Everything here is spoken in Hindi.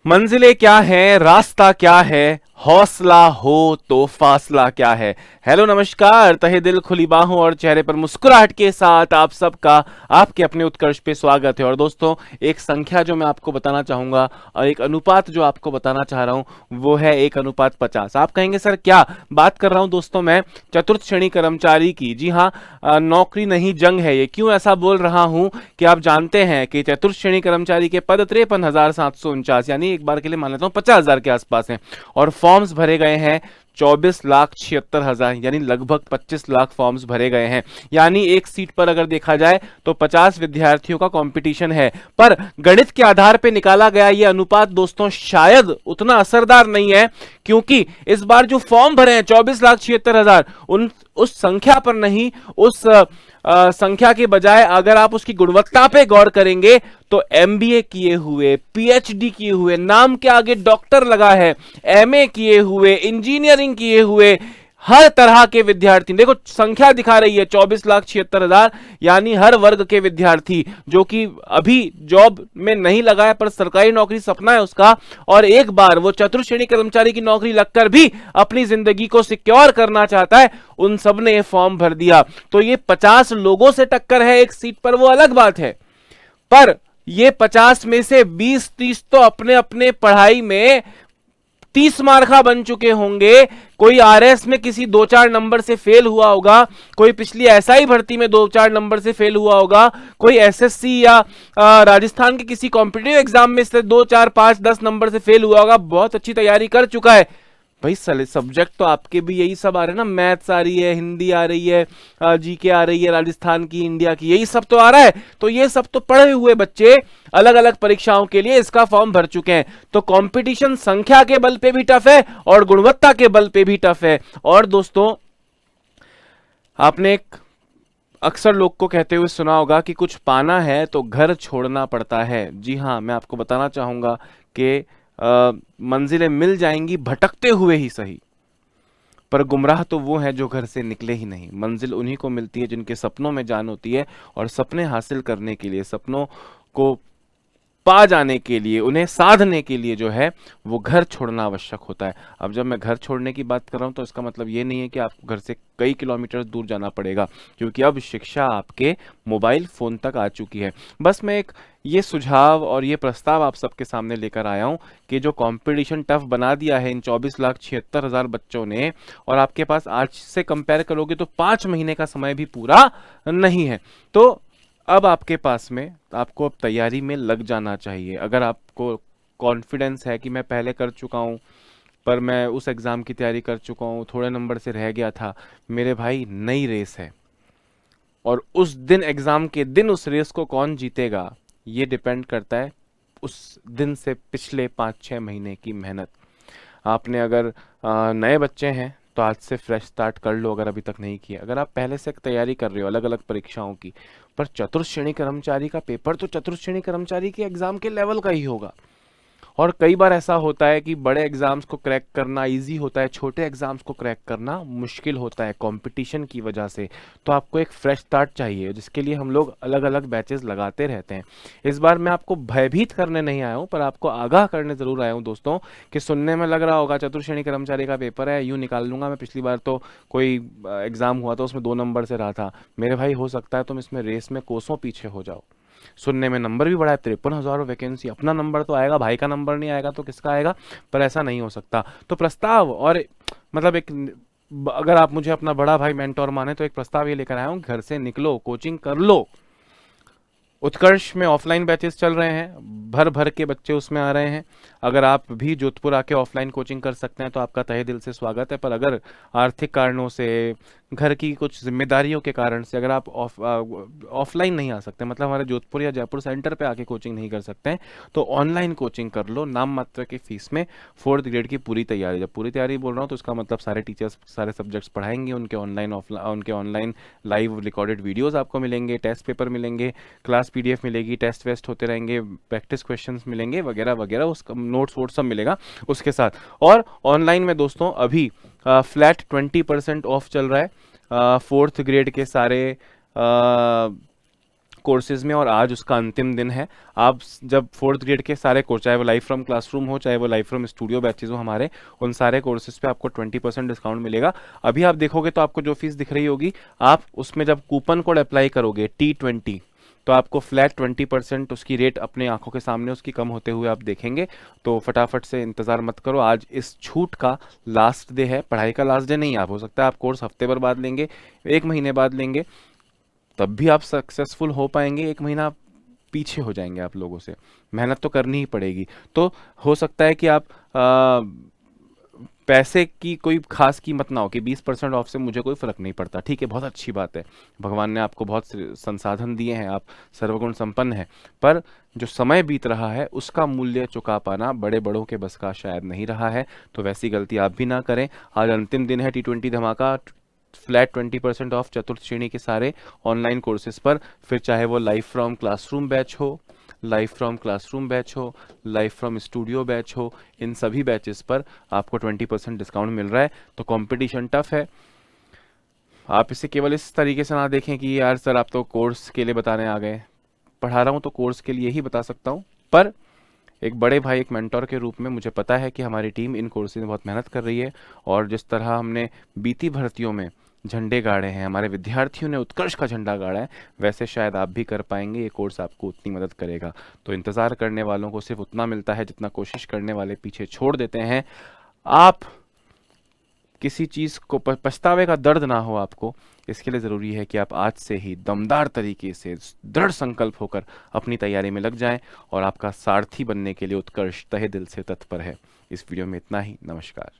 मंजिलें क्या है, रास्ता क्या है, हौसला हो तो फासला क्या है। हेलो नमस्कार, तहे दिल खुली बाहों और चेहरे पर मुस्कुराहट के साथ आप सबका आपके अपने उत्कर्ष पे स्वागत है। और दोस्तों, एक संख्या जो मैं आपको बताना चाहूंगा और एक अनुपात जो आपको बताना चाह रहा हूं वो है 1:50। आप कहेंगे सर क्या बात कर रहा हूं दोस्तों, मैं चतुर्थ श्रेणी कर्मचारी की। जी हाँ, नौकरी नहीं जंग है ये। क्यों ऐसा बोल रहा हूं कि आप जानते हैं कि चतुर्थ श्रेणी कर्मचारी के पद 53,749, यानी एक बार के लिए मान लेता हूं 50,000 के आसपास हैं। और फॉर्म्स भरे गए हैं 24,76,000, यानी लगभग 25 लाख फॉर्म्स भरे गए हैं। यानी एक सीट पर अगर देखा जाए तो 50 विद्यार्थियों का कंपटीशन है। पर गणित के आधार पर निकाला गया यह अनुपात दोस्तों शायद उतना असरदार नहीं है, क्योंकि इस बार जो फॉर्म भरे हैं 24,76,000, उन उस संख्या पर नहीं, उस संख्या के बजाय अगर आप उसकी गुणवत्ता पे गौर करेंगे तो एमबीए किए हुए, पीएचडी किए हुए, नाम के आगे डॉक्टर लगा है, एमए किए हुए, इंजीनियरिंग किए हुए, हर तरह के विद्यार्थी, देखो संख्या दिखा रही है 24,76,000, यानी हर वर्ग के विद्यार्थी जो कि अभी जॉब में नहीं लगा है पर सरकारी नौकरी सपना है उसका, और एक बार वो चतुर्थ श्रेणी कर्मचारी की नौकरी लगकर भी अपनी जिंदगी को सिक्योर करना चाहता है, उन सब ने ये फॉर्म भर दिया। तो ये 50 लोगों से टक्कर है एक सीट पर, वो अलग बात है। पर ये 50 में से 20-30 तो अपने अपने पढ़ाई में 30 मार्का बन चुके होंगे। कोई आरएस में किसी 2-4 नंबर से फेल हुआ होगा, कोई पिछली एसआई भर्ती में 2-4 नंबर से फेल हुआ होगा, कोई एसएससी या राजस्थान के किसी कॉम्पिटिटिव एग्जाम में से 2-4-5-10 नंबर से फेल हुआ होगा, बहुत अच्छी तैयारी कर चुका है। भाई सब्जेक्ट तो आपके भी यही सब आ रहे हैं ना, मैथ्स आ रही है, हिंदी आ रही है, जीके आ रही है, राजस्थान की, इंडिया की, यही सब तो आ रहा है। तो ये सब तो पढ़े हुए बच्चे अलग अलग परीक्षाओं के लिए इसका फॉर्म भर चुके हैं। तो कंपटीशन संख्या के बल पे भी टफ है और गुणवत्ता के बल पे भी टफ है। और दोस्तों, आपने एक अक्सर लोग को कहते हुए सुना होगा कि कुछ पाना है तो घर छोड़ना पड़ता है। जी हाँ, मैं आपको बताना चाहूंगा कि मंजिलें मिल जाएंगी भटकते हुए ही सही, पर गुमराह तो वो है जो घर से निकले ही नहीं। मंजिल उन्हीं को मिलती है जिनके सपनों में जान होती है, और सपने हासिल करने के लिए, सपनों को पा जाने के लिए, उन्हें साधने के लिए जो है वो घर छोड़ना आवश्यक होता है। अब जब मैं घर छोड़ने की बात कर रहा हूं तो इसका मतलब ये नहीं है कि आपको घर से कई किलोमीटर दूर जाना पड़ेगा, क्योंकि अब शिक्षा आपके मोबाइल फोन तक आ चुकी है। बस मैं एक ये सुझाव और ये प्रस्ताव आप सबके सामने लेकर आया हूं कि जो कंपटीशन टफ बना दिया है इन 24,76,000 बच्चों ने, और आपके पास आज से कंपेयर करोगे तो 5 महीने का समय भी पूरा नहीं है। तो अब आपके पास में, आपको अब तैयारी में लग जाना चाहिए। अगर आपको कॉन्फिडेंस है कि मैं पहले कर चुका हूँ, पर मैं उस एग्ज़ाम की तैयारी कर चुका हूँ, थोड़े नंबर से रह गया था, मेरे भाई नई रेस है। और उस दिन, एग्ज़ाम के दिन, उस रेस को कौन जीतेगा ये डिपेंड करता है उस दिन से पिछले 5-6 महीने की मेहनत। आपने अगर नए बच्चे हैं तो आज से फ्रेश स्टार्ट कर लो, अगर अभी तक नहीं किया। अगर आप पहले से तैयारी कर रहे हो अलग अलग परीक्षाओं की, पर चतुर्थ श्रेणी कर्मचारी का पेपर तो चतुर्थ श्रेणी कर्मचारी के एग्जाम के लेवल का ही होगा। और कई बार ऐसा होता है कि बड़े एग्जाम्स को क्रैक करना इजी होता है, छोटे एग्जाम्स को क्रैक करना मुश्किल होता है कंपटीशन की वजह से। तो आपको एक फ्रेश स्टार्ट चाहिए, जिसके लिए हम लोग अलग अलग बैचेस लगाते रहते हैं। इस बार मैं आपको भयभीत करने नहीं आया हूँ, पर आपको आगाह करने ज़रूर आया हूँ दोस्तों, कि सुनने में लग रहा होगा चतुर्थ श्रेणी कर्मचारी का पेपर है, यूँ निकाल लूंगा मैं, पिछली बार तो कोई एग्ज़ाम हुआ था उसमें 2 नंबर से रहा था। मेरे भाई, हो सकता है तुम इसमें रेस में कोसों पीछे हो जाओ। सुनने में नंबर भी बड़ा है, 53,000 वैकेंसी, अपना नंबर तो आएगा, भाई का नंबर नहीं आएगा तो किसका आएगा। पर ऐसा नहीं हो सकता। तो प्रस्ताव, और मतलब एक, अगर आप मुझे अपना बड़ा भाई मेंटोर माने तो एक प्रस्ताव ये लेकर आया हूँ, घर से निकलो, कोचिंग कर लो। उत्कर्ष में ऑफलाइन बैचेस चल रहे हैं, भर भर के बच्चे उसमें आ रहे हैं। अगर आप भी जोधपुर आके ऑफलाइन कोचिंग कर सकते हैं तो आपका तहे दिल से स्वागत है। पर अगर आर्थिक कारणों से, घर की कुछ जिम्मेदारियों के कारण से अगर आप ऑफलाइन नहीं आ सकते, मतलब हमारे जोधपुर या जयपुर सेंटर पे आके कोचिंग नहीं कर सकते हैं, तो ऑनलाइन कोचिंग कर लो नाम मात्र की फीस में। 4th ग्रेड की पूरी तैयारी, जब पूरी तैयारी बोल रहा हूँ तो इसका मतलब सारे टीचर्स सारे सब्जेक्ट्स पढ़ाएंगे, उनके ऑनलाइन लाइव रिकॉर्डेड वीडियोज़ आपको मिलेंगे, टेस्ट पेपर मिलेंगे, क्लास पीडीएफ मिलेगी, टेस्ट वेस्ट होते रहेंगे, प्रैक्टिस क्वेश्चंस मिलेंगे वगैरह वगैरह, उसका नोट्स वोट्स सब मिलेगा उसके साथ। और ऑनलाइन में दोस्तों अभी फ्लैट 20% ऑफ चल रहा है। 4th ग्रेड के सारे कोर्सेज में और आज उसका अंतिम दिन है। आप जब फोर्थ ग्रेड के सारे कोर्स, चाहे वो लाइव फ्रॉम क्लासरूम हो, चाहे वो लाइव फ्रॉम स्टूडियो बैचेज हो हमारे, उन सारे कोर्सेज पे आपको 20% डिस्काउंट मिलेगा। अभी आप देखोगे तो आपको जो फीस दिख रही होगी, आप उसमें जब कूपन कोड अप्लाई करोगे T20, तो आपको फ्लैट 20% उसकी रेट अपने आंखों के सामने उसकी कम होते हुए आप देखेंगे। तो फटाफट से इंतज़ार मत करो, आज इस छूट का लास्ट डे है, पढ़ाई का लास्ट डे नहीं। आप हो सकता है आप कोर्स हफ्ते भर बाद लेंगे, 1 महीने बाद लेंगे, तब भी आप सक्सेसफुल हो पाएंगे। 1 महीना पीछे हो जाएंगे आप लोगों से, मेहनत तो करनी ही पड़ेगी। तो हो सकता है कि आप पैसे की कोई खास कीमत ना हो कि 20% ऑफ से मुझे कोई फर्क नहीं पड़ता, ठीक है, बहुत अच्छी बात है, भगवान ने आपको बहुत से संसाधन दिए हैं, आप सर्वगुण संपन्न हैं, पर जो समय बीत रहा है उसका मूल्य चुका पाना बड़े बड़ों के बस का शायद नहीं रहा है। तो वैसी गलती आप भी ना करें। आज अंतिम दिन है T20 धमाका, फ्लैट 20% ऑफ चतुर्थ श्रेणी के सारे ऑनलाइन कोर्सेज पर, फिर चाहे वो लाइव फ्रॉम क्लासरूम बैच हो, लाइव फ्रॉम क्लासरूम बैच हो, लाइव फ्रॉम स्टूडियो बैच हो, इन सभी बैचेस पर आपको 20% डिस्काउंट मिल रहा है। तो कंपटीशन टफ है, आप इसे केवल इस तरीके से ना देखें कि यार सर आप तो कोर्स के लिए बताने आ गए। पढ़ा रहा हूँ तो कोर्स के लिए ही बता सकता हूँ, पर एक बड़े भाई, एक मेंटोर के रूप में मुझे पता है कि हमारी टीम इन कोर्सेज में बहुत मेहनत कर रही है, और जिस तरह हमने बीती भर्तियों में झंडे गाड़े हैं, हमारे विद्यार्थियों ने उत्कर्ष का झंडा गाड़ा है, वैसे शायद आप भी कर पाएंगे। ये कोर्स आपको उतनी मदद करेगा। तो इंतज़ार करने वालों को सिर्फ उतना मिलता है जितना कोशिश करने वाले पीछे छोड़ देते हैं। आप किसी चीज़ को पछतावे का दर्द ना हो आपको, इसके लिए ज़रूरी है कि आप आज से ही दमदार तरीके से दृढ़ संकल्प होकर अपनी तैयारी में लग जाएं, और आपका सारथी बनने के लिए उत्कर्ष तहे दिल से तत्पर है। इस वीडियो में इतना ही। नमस्कार।